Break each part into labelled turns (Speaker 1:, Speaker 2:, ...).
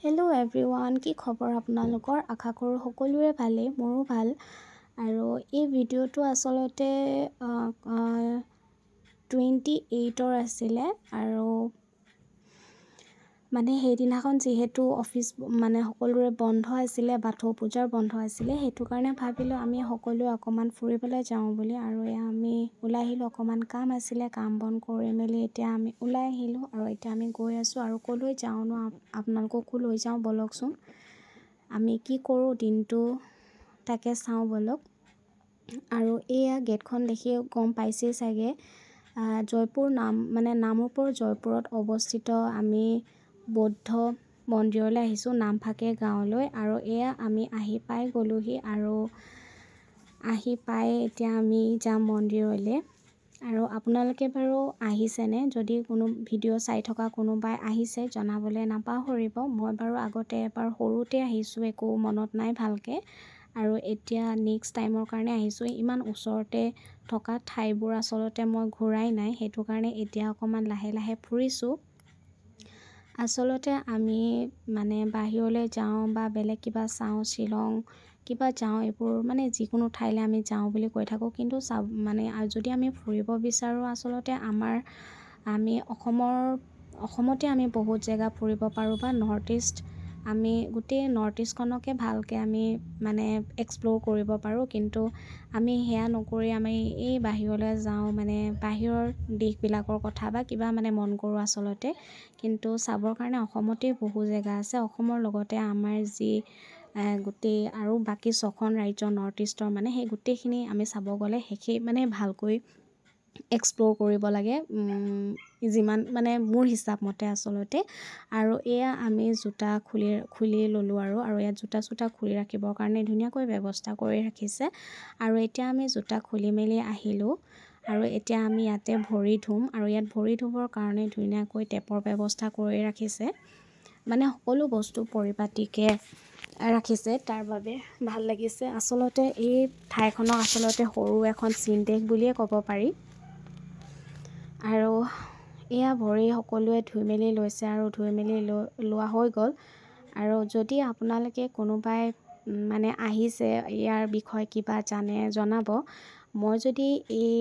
Speaker 1: Hello' everyone, কি খবৰ আপোনালোকৰ? আশা কৰোঁ সকলোৰে ভালেই, মোৰো ভাল। আৰু এই ভিডিঅ'টো আচলতে 28ৰ আছিলে। আৰু সেইদিনাখন যিহেতু অফিচ সকলোৰে বন্ধ আছিলে, বাথৌ পূজাৰ বন্ধ আছিলে, সেইটো কাৰণে ভাবিলোঁ আমি সকলোৱে অকণমান ফুৰিবলৈ যাওঁ বুলি। আৰু আমি ওলাই আহিলোঁ, অকণমান কাম আছিলে, কাম বন কৰি মেলি এতিয়া আমি ওলাই আহিলোঁ। আৰু এতিয়া আমি গৈ আছোঁ। আৰু ক'লৈ যাওঁনো, আপোনালোককো লৈ যাওঁ ব'লকচোন। আমি কি কৰোঁ দিনটো তাকে চাওঁ ব'লক। আৰু এয়া গেটখন দেখি গম পাইছেই চাগে, জয়পুৰ নামৰূপৰ জয়পুৰত অৱস্থিত আমি বৌদ্ধ মন্দিৰলৈ আহিছোঁ, নামফাকে গাঁৱলৈ। আৰু এয়া আমি আহি পাই গ'লোহি। আৰু আহি পাই এতিয়া আমি যাম মন্দিৰলৈ। আৰু আপোনালোকে বাৰু আহিছেনে? যদি কোনো ভিডিঅ' চাই থকা কোনোবাই আহিছে জনাবলৈ নাপাহৰিব। মই বাৰু আগতে এবাৰ সৰুতে আহিছোঁ, একো মনত নাই ভালকৈ। আৰু এতিয়া নেক্সট টাইমৰ কাৰণে আহিছোঁ। ইমান ওচৰতে থকা ঠাইবোৰ আচলতে মই ঘূৰাই নাই, সেইটো কাৰণে এতিয়া অকণমান লাহে লাহে ফুৰিছোঁ। আচলতে আমি বাহিৰলৈ যাওঁ বা বেলেগ কিবা চাওঁ, শ্বিলং কিবা যাওঁ, এইবোৰ যিকোনো ঠাইলৈ আমি যাওঁ বুলি কৈ থাকোঁ। কিন্তু যদি আমি ফুৰিব বিচাৰোঁ, আচলতে আমি অসমতে আমি বহুত জেগা ফুৰিব পাৰোঁ। বা নৰ্থ ইষ্ট, আমি গোটেই নৰ্থ ইষ্টখনকে ভালকৈ আমি এক্সপ্ল'ৰ কৰিব পাৰোঁ। কিন্তু আমি সেয়া নকৰি আমি এই বাহিৰলৈ যাওঁ, বাহিৰৰ দেশবিলাকৰ কথা বা কিবা মন কৰোঁ আচলতে। কিন্তু চাবৰ কাৰণে অসমতেই বহু জেগা আছে। অসমৰ লগতে আমাৰ যি গোটেই আৰু বাকী 6খন ৰাজ্য নৰ্থ ইষ্টৰ সেই গোটেইখিনি আমি চাব গ'লে শেষেই ভালকৈ এক্সপ্ল'ৰ কৰিব লাগে, যিমান মোৰ হিচাপ মতে আচলতে। আৰু এয়া আমি জোতা খুলি ল'লোঁ। আৰু ইয়াত জোতা চোতা খুলি ৰাখিবৰ কাৰণে ধুনীয়াকৈ ব্যৱস্থা কৰি ৰাখিছে। আৰু এতিয়া আমি জোতা খুলি মেলি আহিলোঁ। আৰু এতিয়া আমি ইয়াতে ভৰি ধুম। আৰু ইয়াত ভৰি ধুবৰ কাৰণে ধুনীয়াকৈ টেপৰ ব্যৱস্থা কৰি ৰাখিছে, সকলো বস্তু পৰিপাটিকৈ ৰাখিছে, তাৰ বাবে ভাল লাগিছে। আচলতে এই ঠাইখনক আচলতে সৰু এখন চীনদেশ বুলিয়ে ক'ব পাৰি। আৰু এয়া ভৰি সকলোৱে ধুই মেলি লৈছে, আৰু ধুই মেলি লোৱা হৈ গ'ল। আৰু যদি আপোনালোকে কোনোবাই আহিছে, ইয়াৰ বিষয়ে কিবা জানে জনাব। মই যদি এই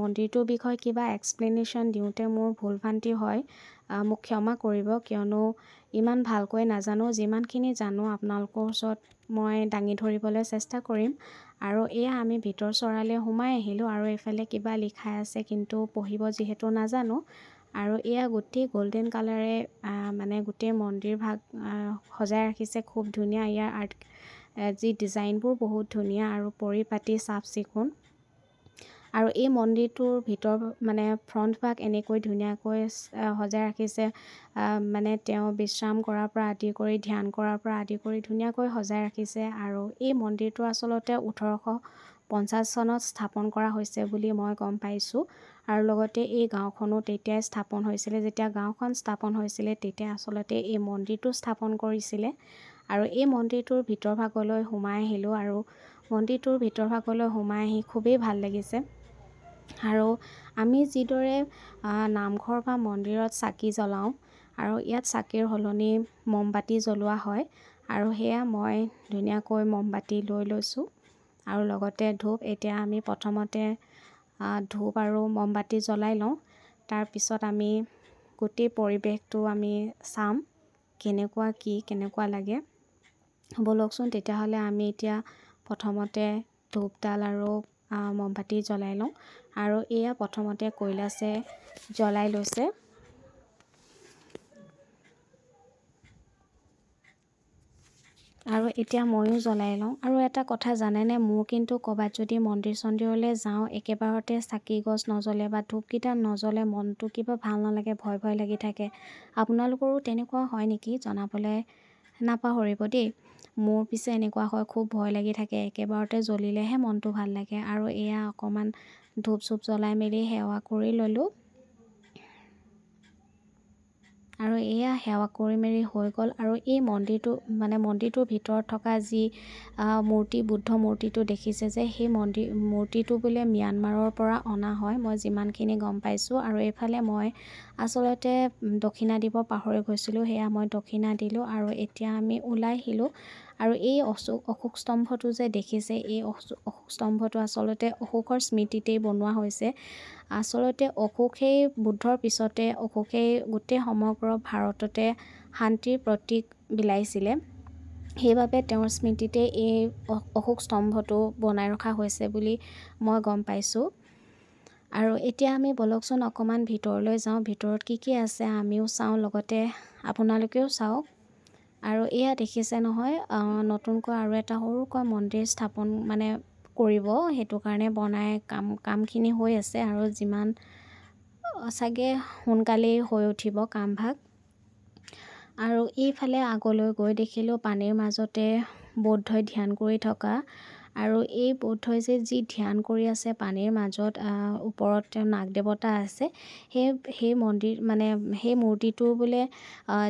Speaker 1: মন্দিৰটোৰ বিষয়ে কিবা এক্সপ্লেনেশ্যন দিওঁতে মোৰ ভুল ভ্ৰান্তি হয়, মোক ক্ষমা কৰিব, কিয়নো ইমান ভালকৈ নাজানো। যিমানখিনি জানো আপোনালোকৰ ওচৰত মই দাঙি ধৰিবলৈ চেষ্টা কৰিম। আৰু এয়া আমি ভিতৰ চৰালৈ সোমাই আহিলোঁ। আৰু এইফালে কিবা লিখাই আছে, কিন্তু পঢ়িব যিহেতু নাজানো। আৰু এয়া গোটেই গল্ডেন কালাৰে গোটেই মন্দিৰ ভাগ সজাই ৰাখিছে, খুব ধুনীয়া। ইয়াৰ যি ডিজাইনবোৰ বহুত ধুনীয়া আৰু পৰিপাটি চাফ চিকুণ। আৰু এই মন্দিৰটোৰ ভিতৰ ফ্ৰণ্ট ভাগ এনেকৈ ধুনীয়াকৈ সজাই ৰাখিছে। তেওঁ বিশ্ৰাম কৰাৰ পৰা আদি কৰি, ধ্যান কৰাৰ পৰা আদি কৰি ধুনীয়াকৈ সজাই ৰাখিছে। আৰু এই মন্দিৰটো আচলতে 1850 চনত স্থাপন কৰা হৈছে বুলি মই গম পাইছোঁ। আৰু লগতে এই গাঁওখনো তেতিয়াই স্থাপন হৈছিলে, যেতিয়া গাঁওখন স্থাপন হৈছিলে তেতিয়া আচলতে এই মন্দিৰটো স্থাপন কৰিছিলে। আৰু এই মন্দিৰটোৰ ভিতৰ ভাগলৈ সোমাই আহিলোঁ। আৰু মন্দিৰটোৰ ভিতৰ ভাগলৈ সোমাই আহি খুবেই ভাল লাগিছে। আৰু আমি যিদৰে নামঘৰ বা মন্দিৰত চাকি জ্বলাওঁ, আৰু ইয়াত চাকিৰ সলনি মমবাতি জ্বলোৱা হয়। আৰু সেয়া মই ধুনীয়াকৈ মমবাতি লৈ লৈছোঁ, আৰু লগতে ধূপ। এতিয়া আমি প্ৰথমতে ধূপ আৰু মমবাতি জ্বলাই লওঁ। তাৰপিছত আমি গোটেই পৰিৱেশটো আমি চাম, কেনেকুৱা লাগে ব'লকচোন। তেতিয়াহ'লে আমি এতিয়া প্ৰথমতে ধূপডাল আৰু মমবাতি জ্বলাই লওঁ। আৰু এয়া প্ৰথমতে কৈলাশে জ্বলাই লৈছে। আৰু এতিয়া ময়ো জ্বলাই লওঁ। আৰু এটা কথা জানেনে, মোৰ কিন্তু ক'ৰবাত যদি মন্দিৰ চন্দিৰলৈ যাওঁ, একেবাৰতে চাকি গছ নজ্বলে বা ধূপকেইটা নজ্বলে মনটো কিবা ভাল নালাগে, ভয় ভয় লাগি থাকে। আপোনালোকৰো তেনেকুৱা হয় নেকি? জনাবলৈ নাপাহৰিব দেই। মোৰ পিছে এনেকুৱা হয়, খুব ভয় লাগি থাকে, একেবাৰতে জ্বলিলেহে মনটো ভাল লাগে। আৰু এয়া অকণমান ধূপ চুপ জ্বলাই মেলি সেৱা কৰি ল'লোঁ। আৰু এয়া সেৱা কৰি মেলি হৈ গ'ল। আৰু এই মন্দিৰটোৰ ভিতৰত থকা যি বুদ্ধ মূৰ্তিটো দেখিছে যে সেই মূৰ্তিটো বোলে ম্যানমাৰৰ পৰা অনা হয়, মই যিমানখিনি গম পাইছোঁ। আৰু এইফালে মই আচলতে দক্ষিণা দিব পাহৰি গৈছিলোঁ, সেয়া মই দক্ষিণা দিলোঁ। আৰু এতিয়া আমি ওলাই আহিলোঁ। আৰু এই অশোক স্তম্ভটো যে দেখিছে, এই অশোক স্তম্ভটো আচলতে অশোকৰ স্মৃতিতেই বনোৱা হৈছে। আচলতে অশোকেই বুদ্ধৰ পিছতে অশোকেই গোটেই সমগ্ৰ ভাৰততে শান্তিৰ প্ৰতীক বিলাইছিলে। সেইবাবে তেওঁৰ স্মৃতিতে এই অশোক স্তম্ভটো বনাই ৰখা হৈছে বুলি মই গম পাইছোঁ। আৰু এতিয়া আমি বলকচোন অকণমান ভিতৰলৈ যাওঁ, ভিতৰত কি কি আছে আমিও চাওঁ, লগতে আপোনালোকেও চাওক। আৰু এয়া দেখিছে নহয়, নতুনকৈ আৰু এটা সৰুকৈ মন্দিৰ স্থাপন কৰিব, সেইটো কাৰণে কামখিনি হৈ আছে। আৰু যিমান চাগে সোনকালেই হৈ উঠিব কামভাগ। আৰু এইফালে আগলৈ গৈ দেখিলোঁ পানীৰ মাজতে বৌদ্ধই ধ্যান কৰি থকা। আৰু এই বৌদ্ধই যে যি ধ্যান কৰি আছে পানীৰ মাজত, ওপৰত তেওঁ নাগ দেৱতা আছে, সেই মূৰ্তিটো বোলে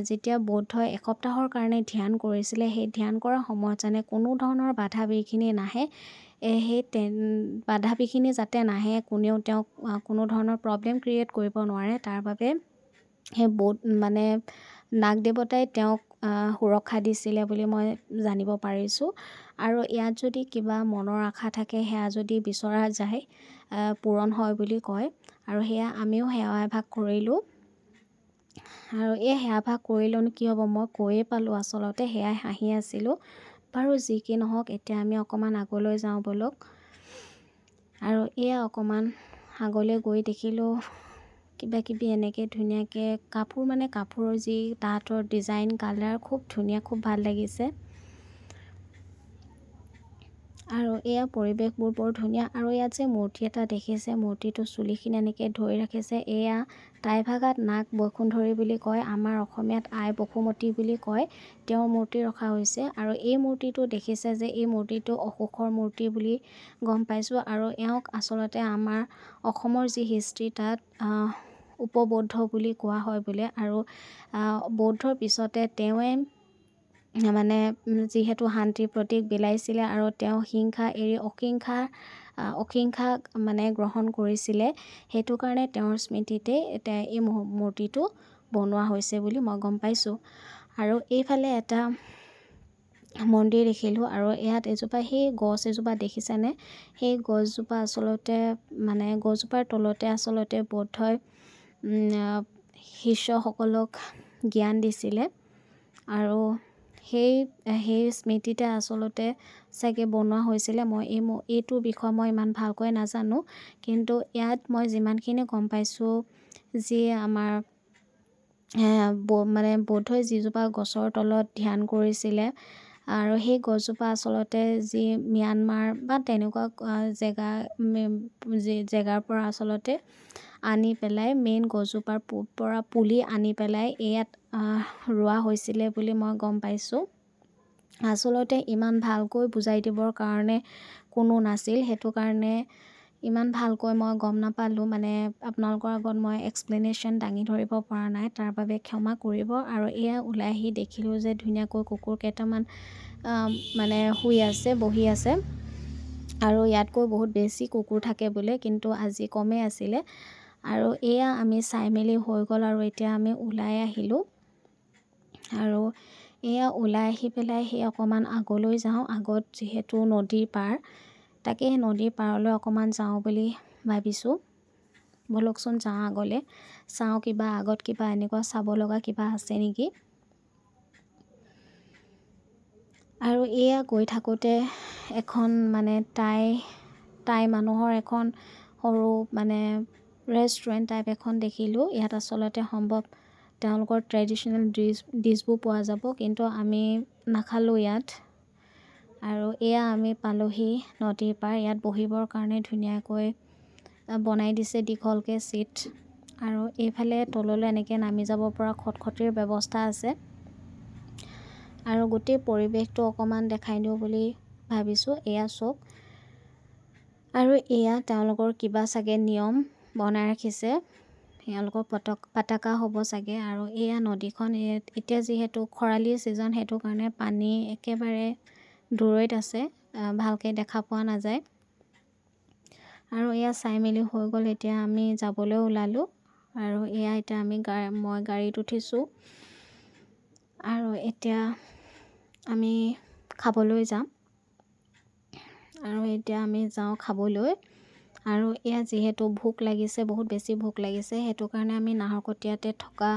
Speaker 1: যেতিয়া বৌদ্ধই এসপ্তাহৰ কাৰণে ধ্যান কৰিছিলে, সেই ধ্যান কৰাৰ সময়ত যেনে কোনো ধৰণৰ বাধা বিঘিনি নাহে, সেই বাধা বিঘিনি যাতে নাহে, কোনেও তেওঁক কোনো ধৰণৰ প্ৰব্লেম ক্ৰিয়েট কৰিব নোৱাৰে, তাৰ বাবে সেই নাগ দেৱতাই তেওঁক সুৰক্ষা দিছিলে বুলি মই জানিব পাৰিছোঁ। আৰু ইয়াত যদি কিবা মনৰ আশা থাকে, সেয়া যদি বিচৰা যায় পূৰণ হয় বুলি কয়। আৰু সেয়া আমিও সেৱা এভাগ কৰিলোঁ। আৰু এই সেৱাভাগ কৰিলেনো কি হ'ব, মই কৈয়ে পালোঁ আচলতে, সেয়াই হাঁহি আছিলোঁ। বাৰু যি কি নহওক, এতিয়া আমি অকণমান আগলৈ যাওঁ বলক। আৰু এয়া অকণমান আগলৈ গৈ দেখিলোঁ কিবা কিবি এনেকৈ ধুনীয়াকৈ কাপোৰৰ যি তাহাঁতৰ ডিজাইন কালাৰ খুব ধুনীয়া, খুব ভাল লাগিছে। আৰু এয়া পৰিৱেশবোৰ বৰ ধুনীয়া। আৰু ইয়াত যে মূৰ্তি এটা দেখিছে, মূৰ্তিটো চুলিখিনি এনেকৈ ধৰি ৰাখিছে, এয়া টাই ভাষাত নাগ বৈকুণ্ঠৰী বুলি কয়, আমাৰ অসমীয়াত আই বসুমতী বুলি কয়, তেওঁৰ মূৰ্তি ৰখা হৈছে। আৰু এই মূৰ্তিটো দেখিছে যে এই মূৰ্তিটো অশোকৰ মূৰ্তি বুলি গম পাইছোঁ। আৰু এওঁক আচলতে আমাৰ অসমৰ যি হিষ্ট্ৰী তাত উপবৌদ্ধ বুলি কোৱা হয় বোলে। আৰু বৌদ্ধৰ পিছতে তেওঁৱে যিহেতু শান্তিৰ প্ৰতীক বিলাইছিলে, আৰু তেওঁ হিংসা এৰি অহিংসা গ্ৰহণ কৰিছিলে, সেইটো কাৰণে তেওঁৰ স্মৃতিতে এই মূৰ্তিটো বনোৱা হৈছে বুলি মই গম পাইছোঁ। আৰু এইফালে এটা মন্দিৰ দেখিলোঁ। আৰু ইয়াত সেই গছ এজোপা দেখিছেনে, সেই গছজোপা আচলতে গছজোপাৰ তলতে আচলতে বৌদ্ধই শিষ্যসকলক জ্ঞান দিছিলে। আৰু সেই স্মৃতিতে আচলতে চাগে বনোৱা হৈছিলে। মই এইটো বিষয় মই ইমান ভালকৈ নাজানো, কিন্তু ইয়াত মই যিমানখিনি গম পাইছোঁ, যি আমাৰ বৌদ্ধই যিজোপা গছৰ তলত ধ্যান কৰিছিলে, আৰু সেই গছজোপা আচলতে যি ম্যানমাৰ বা তেনেকুৱা জেগাৰ পৰা আচলতে আনি পেলাই, মেইন গছজোপাৰ পৰা পুলি আনি পেলাই ইয়াত ৰোৱা হৈছিলে বুলি মই গম পাইছোঁ। আচলতে ইমান ভালকৈ বুজাই দিবৰ কাৰণে কোনো নাছিল, সেইটো কাৰণে ইমান ভালকৈ মই গম নাপালোঁ। আপোনালোকৰ আগত মই এক্সপ্লেনেশ্যন দাঙি ধৰিব পৰা নাই, তাৰ বাবে ক্ষমা কৰিব। আৰু এয়া ওলাই আহি দেখিলোঁ যে ধুনীয়াকৈ কুকুৰ কেইটামান শুই আছে, বহি আছে। আৰু ইয়াতকৈ বহুত বেছি কুকুৰ থাকে বোলে, কিন্তু আজি কমেই আছিলে। আৰু এয়া আমি চাই মেলি হৈ গ'ল। আৰু এতিয়া আমি ওলাই আহিলোঁ। আৰু এয়া ওলাই আহি পেলাই সেই অকণমান আগলৈ যাওঁ, আগত যিহেতু নদীৰ পাৰ, তাকে নদীৰ পাৰলৈ অকণমান যাওঁ বুলি ভাবিছোঁ। বলকচোন যাওঁ আগলৈ, চাওঁ আগত কিবা এনেকুৱা চাব লগা কিবা আছে নেকি। আৰু এয়া গৈ থাকোঁতে এখন টাই মানুহৰ এখন সৰু ৰেষ্টুৰেণ্ট টাইপ এখন দেখিলোঁ। ইয়াত আচলতে সম্ভৱ তেওঁলোকৰ ট্ৰেডিশ্যনেল ডিছবোৰ পোৱা যাব, কিন্তু আমি নাখালোঁ ইয়াত। আৰু এয়া আমি পালোহি নদীৰ পাৰ। ইয়াত বহিবৰ কাৰণে ধুনীয়াকৈ বনাই দিছে দীঘলকৈ ছিট। আৰু এইফালে তললৈ এনেকৈ নামি যাব পৰা খটখটিৰ ব্যৱস্থা আছে। আৰু গোটেই পৰিৱেশটো অকণমান দেখাই দিওঁ বুলি ভাবিছোঁ। এয়া চাওক, আৰু এয়া তেওঁলোকৰ কিবা চাগে নিয়ম বনাই ৰাখিছে, এওঁলোকৰ পতাকা হ'ব চাগে। আৰু এয়া নদীখন এতিয়া যিহেতু খৰালি ছিজন, সেইটো কাৰণে পানী একেবাৰে দূৰৈত আছে, ভালকৈ দেখা পোৱা নাযায়। আৰু এয়া চাই মেলি হৈ গ'ল, এতিয়া আমি যাবলৈ ওলালোঁ। আৰু এয়া এতিয়া মই গাড়ীত উঠিছোঁ আৰু এতিয়া আমি খাবলৈ যাম। আৰু এতিয়া আমি যাওঁ খাবলৈ। আৰু এয়া যিহেতু ভোক লাগিছে, বহুত বেছি ভোক লাগিছে, সেইটো কাৰণে আমি নাহৰকটীয়াতে থকা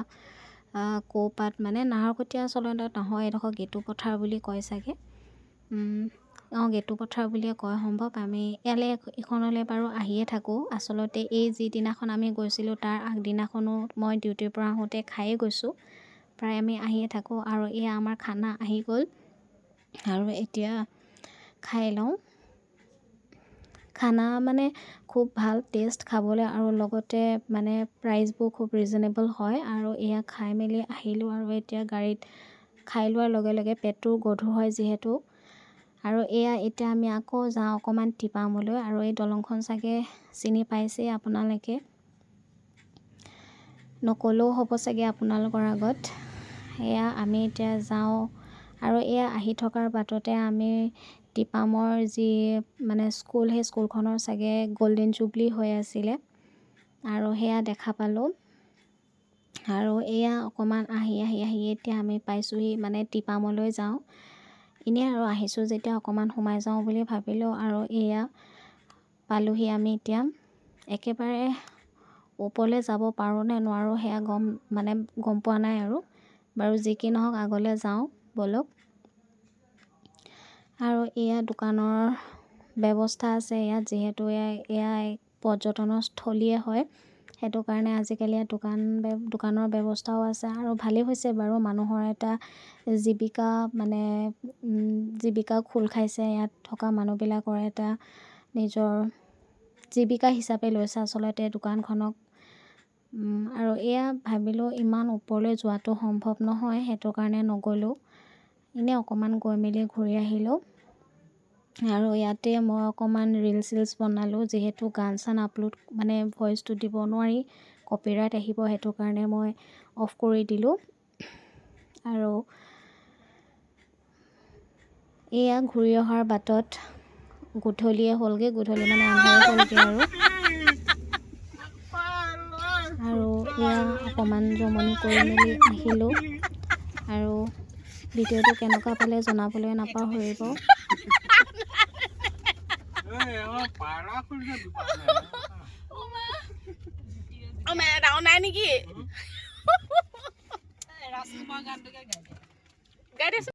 Speaker 1: কৌপাত, মানে নাহৰকটীয়া আচলতে নহয়, এডোখৰ গেটু পথাৰ বুলি কয় চাগে। গেটু পথাৰ বুলিয়ে কয় সম্ভৱ। আমি এইখনলৈ বাৰু আহিয়ে থাকোঁ। আচলতে এই যিদিনাখন আমি গৈছিলোঁ তাৰ আগদিনাখনো মই ডিউটিৰ পৰা আহোঁতে খায়েই গৈছোঁ, প্ৰায় আমি আহিয়ে থাকোঁ। আৰু এয়া আমাৰ খানা আহি গ'ল আৰু এতিয়া খাই লওঁ। খানা মানে খুব ভাল টেষ্ট খাবলৈ, আৰু লগতে মানে প্ৰাইচবোৰ খুব ৰিজনেবল হয়। আৰু এয়া খাই মেলি আহিলোঁ। আৰু এতিয়া গাড়ীত খাই লোৱাৰ লগে লগে পেটটো গধুৰ হয় যিহেতু। আৰু এতিয়া আমি আকৌ যাওঁ অকণমান টিপামলৈ। আৰু এই দলংখন চাগে চিনি পাইছেই আপোনালোকে, নক'লেও হ'ব চাগে আপোনালোকৰ আগত। এয়া আমি এতিয়া যাওঁ। আৰু এয়া আহি থকাৰ বাটতে আমি টিপামৰ যি মানে স্কুল, সেই স্কুলখনৰ চাগে গল্ডেন জুবলি হৈ আছিলে, আৰু সেয়া দেখা পালোঁ। আৰু এয়া অকণমান আহি এতিয়া আমি পাইছোঁহি, মানে টিপামলৈ যাওঁ। এনেই আৰু আহিছোঁ যেতিয়া অকণমান সোমাই যাওঁ বুলি ভাবিলোঁ। আৰু এয়া পালোঁহি আমি এতিয়া। একেবাৰে ওপৰলৈ যাব পাৰোঁ নে নোৱাৰোঁ সেয়া গম পোৱা নাই আৰু। বাৰু যি কি নহওক, আগলৈ যাওঁ ব'লক। আৰু এয়া দোকানৰ ব্যৱস্থা আছে ইয়াত, যিহেতু এয়া এক পৰ্যটনৰ স্থলীয়ে হয়, সেইটো কাৰণে আজিকালি ইয়াত দোকানৰ ব্যৱস্থাও আছে। আৰু ভালেই হৈছে বাৰু, মানুহৰ এটা জীৱিকা খোল খাইছে। ইয়াত থকা মানুহবিলাকৰ এটা নিজৰ জীৱিকা হিচাপে লৈছে আচলতে দোকানখনক। আৰু এয়া ভাবিলোঁ ইমান ওপৰলৈ যোৱাটো সম্ভৱ নহয়, সেইটো কাৰণে নগ'লোঁ। এনেই অকণমান গৈ মেলি ঘূৰি আহিলোঁ। আৰু ইয়াতে মই অকণমান ৰিলচ বনালোঁ, যিহেতু গান চান আপলোড মানে ভইচটো দিব নোৱাৰি, কপিৰাইট আহিব, সেইটো কাৰণে মই অফ কৰি দিলোঁ। আৰু এয়া ঘূৰি অহাৰ বাটত গধূলিয়ে হ'লগৈ, গধূলি মানে আন্ধাৰে হ'লগৈ। আৰু এয়া অকণমান জমনি কৰি মেলি আহিলোঁ। আৰু ভিডিঅ'টো কেনেকুৱা পালে জনাবলৈ নাপাহৰিব।
Speaker 2: ডাঙৰ নাই নেকি?